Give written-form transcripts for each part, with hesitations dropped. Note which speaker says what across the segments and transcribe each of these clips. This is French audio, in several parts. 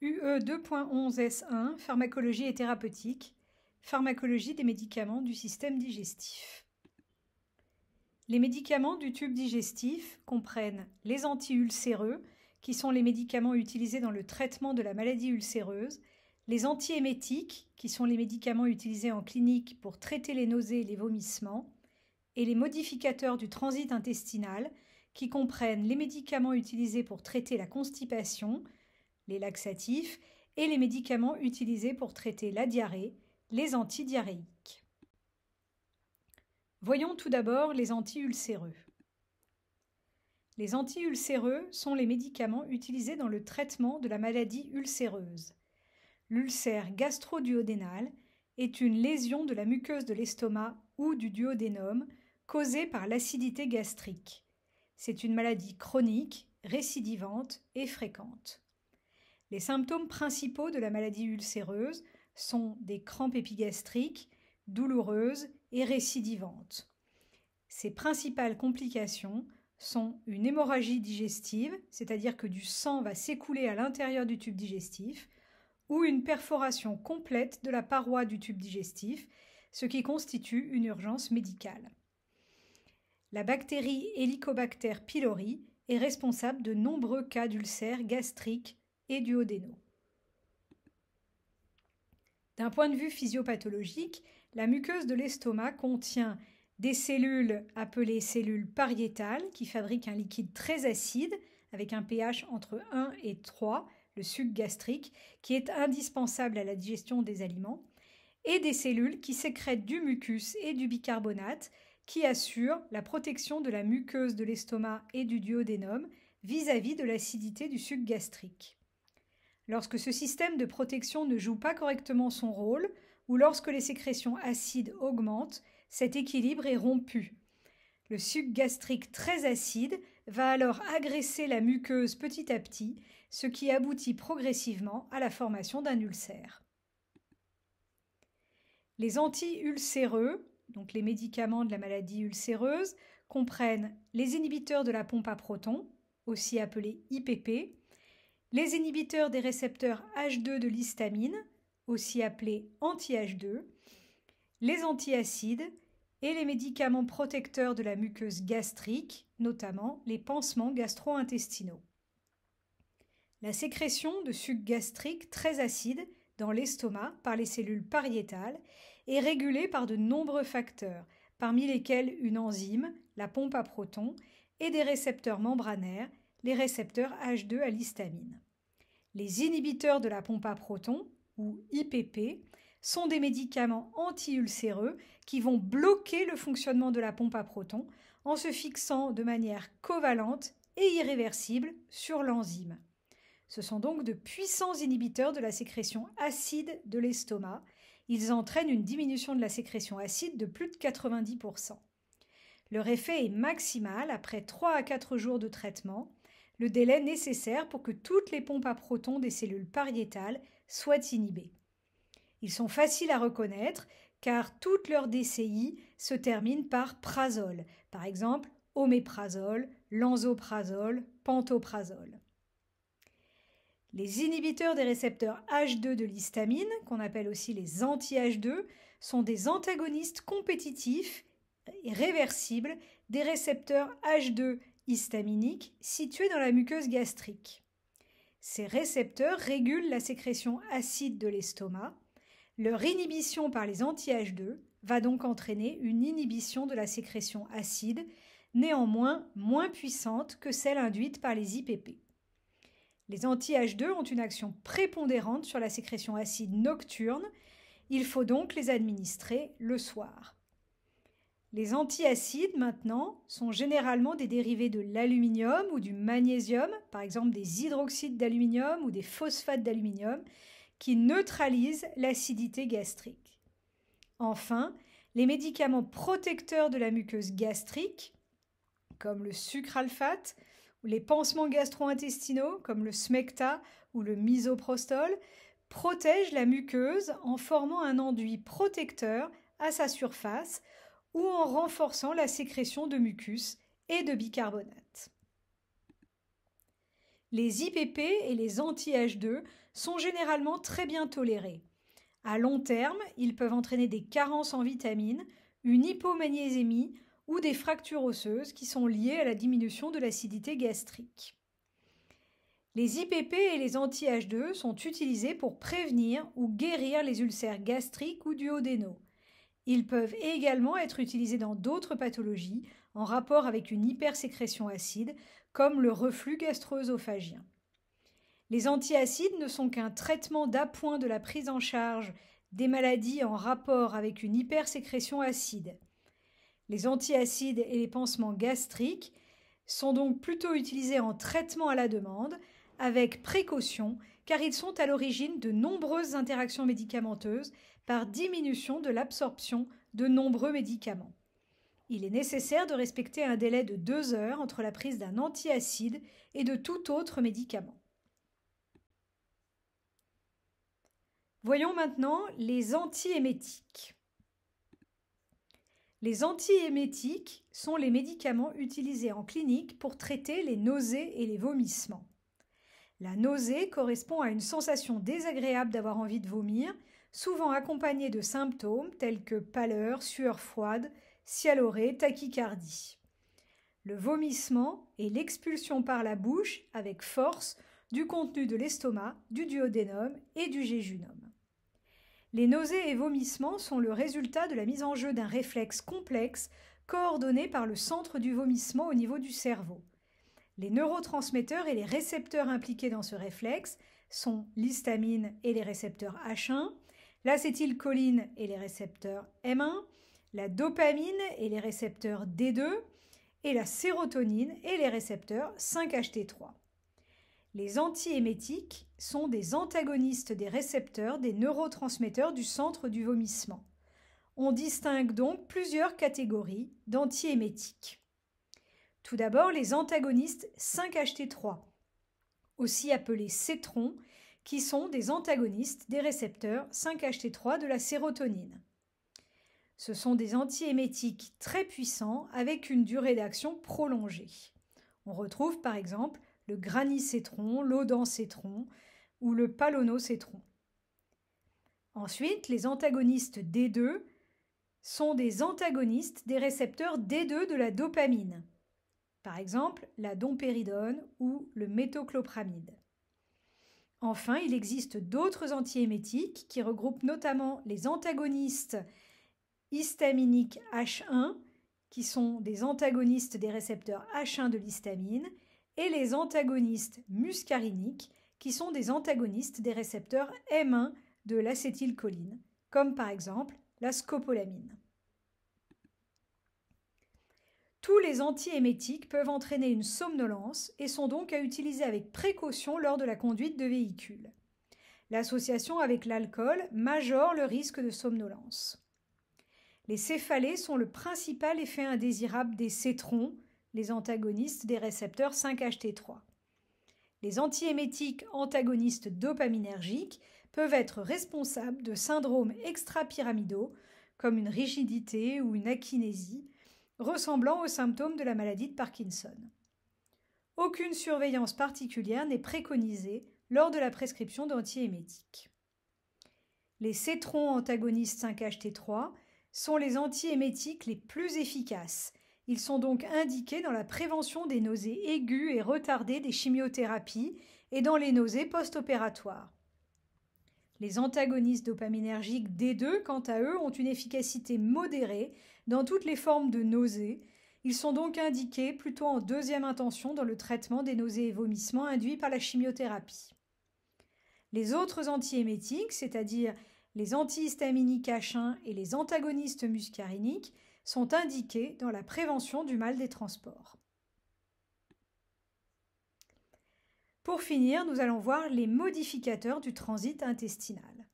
Speaker 1: UE 2.11 S1, pharmacologie et thérapeutique, pharmacologie des médicaments du système digestif. Les médicaments du tube digestif comprennent les anti-ulcéreux, qui sont les médicaments utilisés dans le traitement de la maladie ulcéreuse, les antiémétiques, qui sont les médicaments utilisés en clinique pour traiter les nausées et les vomissements, et les modificateurs du transit intestinal, qui comprennent les médicaments utilisés pour traiter la constipation, les laxatifs, et les médicaments utilisés pour traiter la diarrhée, les antidiarrhéiques. Voyons tout d'abord les anti-ulcéreux. Les anti-ulcéreux sont les médicaments utilisés dans le traitement de la maladie ulcéreuse. L'ulcère gastro-duodénal est une lésion de la muqueuse de l'estomac ou du duodénum causée par l'acidité gastrique. C'est une maladie chronique, récidivante et fréquente. Les symptômes principaux de la maladie ulcéreuse sont des crampes épigastriques, douloureuses et récidivantes. Ces principales complications sont une hémorragie digestive, c'est-à-dire que du sang va s'écouler à l'intérieur du tube digestif, ou une perforation complète de la paroi du tube digestif, ce qui constitue une urgence médicale. La bactérie Helicobacter pylori est responsable de nombreux cas d'ulcères gastriques et duodénaux. D'un point de vue physiopathologique, la muqueuse de l'estomac contient des cellules appelées cellules pariétales qui fabriquent un liquide très acide avec un pH entre 1 et 3, le suc gastrique, qui est indispensable à la digestion des aliments, et des cellules qui sécrètent du mucus et du bicarbonate qui assurent la protection de la muqueuse de l'estomac et du duodénum vis-à-vis de l'acidité du suc gastrique. Lorsque ce système de protection ne joue pas correctement son rôle, ou lorsque les sécrétions acides augmentent, cet équilibre est rompu. Le suc gastrique très acide va alors agresser la muqueuse petit à petit, ce qui aboutit progressivement à la formation d'un ulcère. Les anti-ulcéreux, donc les médicaments de la maladie ulcéreuse, comprennent les inhibiteurs de la pompe à protons, aussi appelés IPP, les inhibiteurs des récepteurs H2 de l'histamine, aussi appelés anti-H2, les antiacides et les médicaments protecteurs de la muqueuse gastrique, notamment les pansements gastro-intestinaux. La sécrétion de suc gastrique très acide dans l'estomac par les cellules pariétales est régulée par de nombreux facteurs, parmi lesquels une enzyme, la pompe à protons, et des récepteurs membranaires, les récepteurs H2 à l'histamine. Les inhibiteurs de la pompe à protons, ou IPP, sont des médicaments anti-ulcéreux qui vont bloquer le fonctionnement de la pompe à protons en se fixant de manière covalente et irréversible sur l'enzyme. Ce sont donc de puissants inhibiteurs de la sécrétion acide de l'estomac. Ils entraînent une diminution de la sécrétion acide de plus de 90%. Leur effet est maximal après 3 à 4 jours de traitement, le délai nécessaire pour que toutes les pompes à protons des cellules pariétales soient inhibées. Ils sont faciles à reconnaître car toutes leurs DCI se terminent par prazole, par exemple oméprazole, lansoprazole, pantoprazole. Les inhibiteurs des récepteurs H2 de l'histamine, qu'on appelle aussi les anti-H2, sont des antagonistes compétitifs et réversibles des récepteurs H2 histaminiques situés dans la muqueuse gastrique. Ces récepteurs régulent la sécrétion acide de l'estomac. Leur inhibition par les anti-H2 va donc entraîner une inhibition de la sécrétion acide, néanmoins moins puissante que celle induite par les IPP. Les anti-H2 ont une action prépondérante sur la sécrétion acide nocturne, il faut donc les administrer le soir. Les antiacides, maintenant, sont généralement des dérivés de l'aluminium ou du magnésium, par exemple des hydroxydes d'aluminium ou des phosphates d'aluminium, qui neutralisent l'acidité gastrique. Enfin, les médicaments protecteurs de la muqueuse gastrique, comme le sucralfate, ou les pansements gastro-intestinaux, comme le Smecta ou le misoprostol, protègent la muqueuse en formant un enduit protecteur à sa surface ou en renforçant la sécrétion de mucus et de bicarbonate. Les IPP et les anti-H2 sont généralement très bien tolérés. À long terme, ils peuvent entraîner des carences en vitamines, une hypomagnésémie ou des fractures osseuses qui sont liées à la diminution de l'acidité gastrique. Les IPP et les anti-H2 sont utilisés pour prévenir ou guérir les ulcères gastriques ou duodénaux. Ils peuvent également être utilisés dans d'autres pathologies en rapport avec une hypersécrétion acide, comme le reflux gastro-œsophagien. Les antiacides ne sont qu'un traitement d'appoint de la prise en charge des maladies en rapport avec une hypersécrétion acide. Les antiacides et les pansements gastriques sont donc plutôt utilisés en traitement à la demande, avec précaution, car ils sont à l'origine de nombreuses interactions médicamenteuses par diminution de l'absorption de nombreux médicaments. Il est nécessaire de respecter un délai de 2 heures entre la prise d'un antiacide et de tout autre médicament. Voyons maintenant les antiémétiques. Les antiémétiques sont les médicaments utilisés en clinique pour traiter les nausées et les vomissements. La nausée correspond à une sensation désagréable d'avoir envie de vomir, souvent accompagnée de symptômes tels que pâleur, sueur froide, sialorée, tachycardie. Le vomissement est l'expulsion par la bouche avec force du contenu de l'estomac, du duodénum et du jéjunum. Les nausées et vomissements sont le résultat de la mise en jeu d'un réflexe complexe coordonné par le centre du vomissement au niveau du cerveau. Les neurotransmetteurs et les récepteurs impliqués dans ce réflexe sont l'histamine et les récepteurs H1, l'acétylcholine et les récepteurs M1, la dopamine et les récepteurs D2 et la sérotonine et les récepteurs 5-HT3. Les antiémétiques sont des antagonistes des récepteurs des neurotransmetteurs du centre du vomissement. On distingue donc plusieurs catégories d'antiémétiques. Tout d'abord, les antagonistes 5-HT3, aussi appelés cétrons, qui sont des antagonistes des récepteurs 5-HT3 de la sérotonine. Ce sont des antiémétiques très puissants avec une durée d'action prolongée. On retrouve par exemple le granicétron, l'odancétron ou le palonocétron. Ensuite, les antagonistes D2 sont des antagonistes des récepteurs D2 de la dopamine, par exemple la dompéridone ou le méthoclopramide. Enfin, il existe d'autres antiémétiques qui regroupent notamment les antagonistes histaminiques H1, qui sont des antagonistes des récepteurs H1 de l'histamine, et les antagonistes muscariniques, qui sont des antagonistes des récepteurs M1 de l'acétylcholine, comme par exemple la scopolamine. Tous les antiémétiques peuvent entraîner une somnolence et sont donc à utiliser avec précaution lors de la conduite de véhicule. L'association avec l'alcool majore le risque de somnolence. Les céphalées sont le principal effet indésirable des cétrons, les antagonistes des récepteurs 5-HT3. Les antiémétiques antagonistes dopaminergiques peuvent être responsables de syndromes extrapyramidaux comme une rigidité ou une akinésie, ressemblant aux symptômes de la maladie de Parkinson. Aucune surveillance particulière n'est préconisée lors de la prescription d'antiémétiques. Les cétrons antagonistes 5-HT3 sont les antiémétiques les plus efficaces. Ils sont donc indiqués dans la prévention des nausées aiguës et retardées des chimiothérapies et dans les nausées post-opératoires. Les antagonistes dopaminergiques D2, quant à eux, ont une efficacité modérée dans toutes les formes de nausées. Ils sont donc indiqués plutôt en deuxième intention dans le traitement des nausées et vomissements induits par la chimiothérapie. Les autres antiémétiques, c'est-à-dire les antihistaminiques H1 et les antagonistes muscariniques, sont indiqués dans la prévention du mal des transports. Pour finir, nous allons voir les modificateurs du transit intestinal.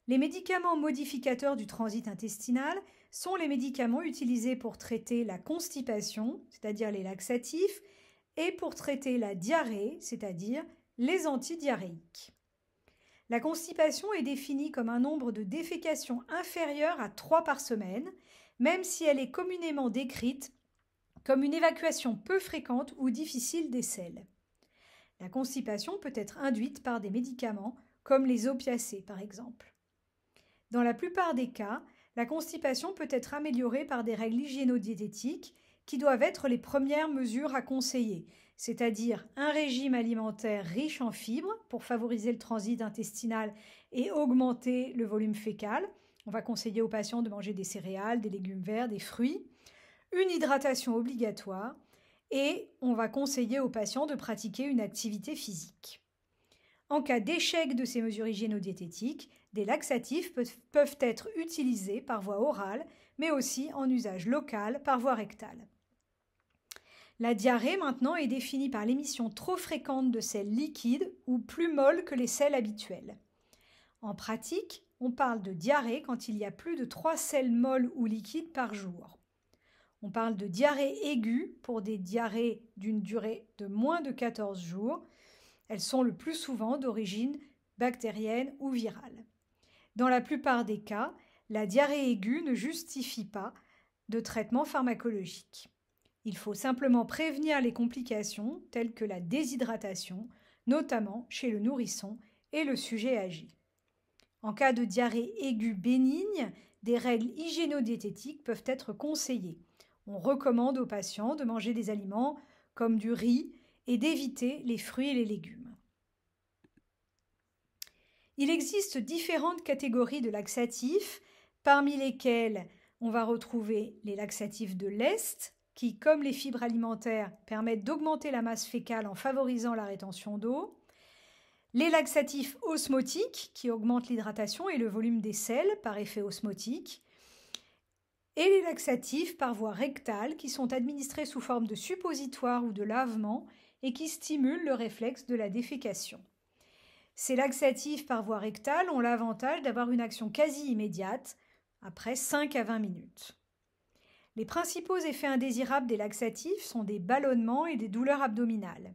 Speaker 1: Les médicaments modificateurs du transit intestinal sont les médicaments utilisés pour traiter la constipation, c'est-à-dire les laxatifs, et pour traiter la diarrhée, c'est-à-dire les antidiarrhéiques. La constipation est définie comme un nombre de défécations inférieur à 3 par semaine, même si elle est communément décrite comme une évacuation peu fréquente ou difficile des selles. La constipation peut être induite par des médicaments comme les opiacés par exemple. Dans la plupart des cas, la constipation peut être améliorée par des règles hygiéno-diététiques qui doivent être les premières mesures à conseiller, c'est-à-dire un régime alimentaire riche en fibres pour favoriser le transit intestinal et augmenter le volume fécal. On va conseiller aux patients de manger des céréales, des légumes verts, des fruits, une hydratation obligatoire et on va conseiller aux patients de pratiquer une activité physique. En cas d'échec de ces mesures hygiéno-diététiques, des laxatifs peuvent être utilisés par voie orale, mais aussi en usage local par voie rectale. La diarrhée maintenant est définie par l'émission trop fréquente de sels liquides ou plus molles que les sels habituels. En pratique, on parle de diarrhée quand il y a plus de 3 sels molles ou liquides par jour. On parle de diarrhée aiguë pour des diarrhées d'une durée de moins de 14 jours. Elles sont le plus souvent d'origine bactérienne ou virale. Dans la plupart des cas, la diarrhée aiguë ne justifie pas de traitement pharmacologique. Il faut simplement prévenir les complications telles que la déshydratation, notamment chez le nourrisson et le sujet âgé. En cas de diarrhée aiguë bénigne, des règles hygiéno-diététiques peuvent être conseillées. On recommande aux patients de manger des aliments comme du riz et d'éviter les fruits et les légumes. Il existe différentes catégories de laxatifs, parmi lesquels on va retrouver les laxatifs de lest, qui, comme les fibres alimentaires, permettent d'augmenter la masse fécale en favorisant la rétention d'eau, les laxatifs osmotiques, qui augmentent l'hydratation et le volume des selles par effet osmotique, et les laxatifs par voie rectale, qui sont administrés sous forme de suppositoire ou de lavement et qui stimulent le réflexe de la défécation. Ces laxatifs par voie rectale ont l'avantage d'avoir une action quasi immédiate, après 5 à 20 minutes. Les principaux effets indésirables des laxatifs sont des ballonnements et des douleurs abdominales.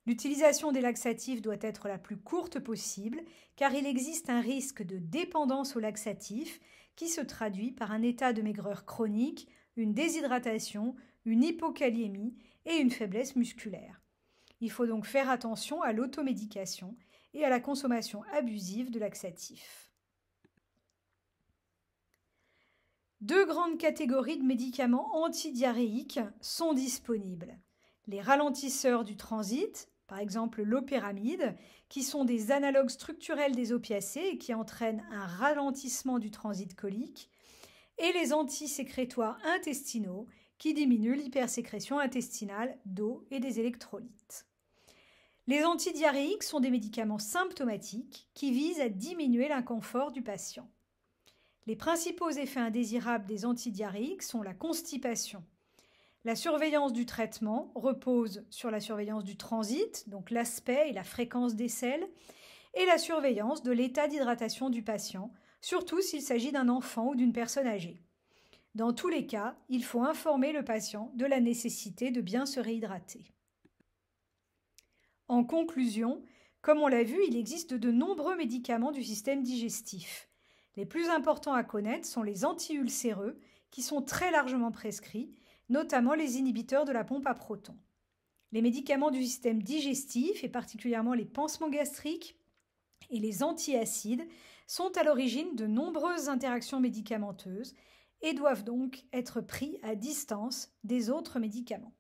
Speaker 1: L'utilisation des laxatifs doit être la plus courte possible car il existe un risque de dépendance aux laxatifs qui se traduit par un état de maigreur chronique, une déshydratation, une hypokaliémie et une faiblesse musculaire. Il faut donc faire attention à l'automédication et à la consommation abusive de laxatifs. 2 grandes catégories de médicaments antidiarrhéiques sont disponibles. Les ralentisseurs du transit, par exemple l'opéramide, qui sont des analogues structurels des opiacés et qui entraînent un ralentissement du transit colique, et les antisécrétoires intestinaux, qui diminuent l'hypersécrétion intestinale d'eau et des électrolytes. Les antidiarrhéiques sont des médicaments symptomatiques qui visent à diminuer l'inconfort du patient. Les principaux effets indésirables des antidiarrhéiques sont la constipation. La surveillance du traitement repose sur la surveillance du transit, donc l'aspect et la fréquence des selles, et la surveillance de l'état d'hydratation du patient, surtout s'il s'agit d'un enfant ou d'une personne âgée. Dans tous les cas, il faut informer le patient de la nécessité de bien se réhydrater. En conclusion, comme on l'a vu, il existe de nombreux médicaments du système digestif. Les plus importants à connaître sont les antiulcéreux, qui sont très largement prescrits, notamment les inhibiteurs de la pompe à protons. Les médicaments du système digestif, et particulièrement les pansements gastriques et les antiacides, sont à l'origine de nombreuses interactions médicamenteuses et doivent donc être pris à distance des autres médicaments.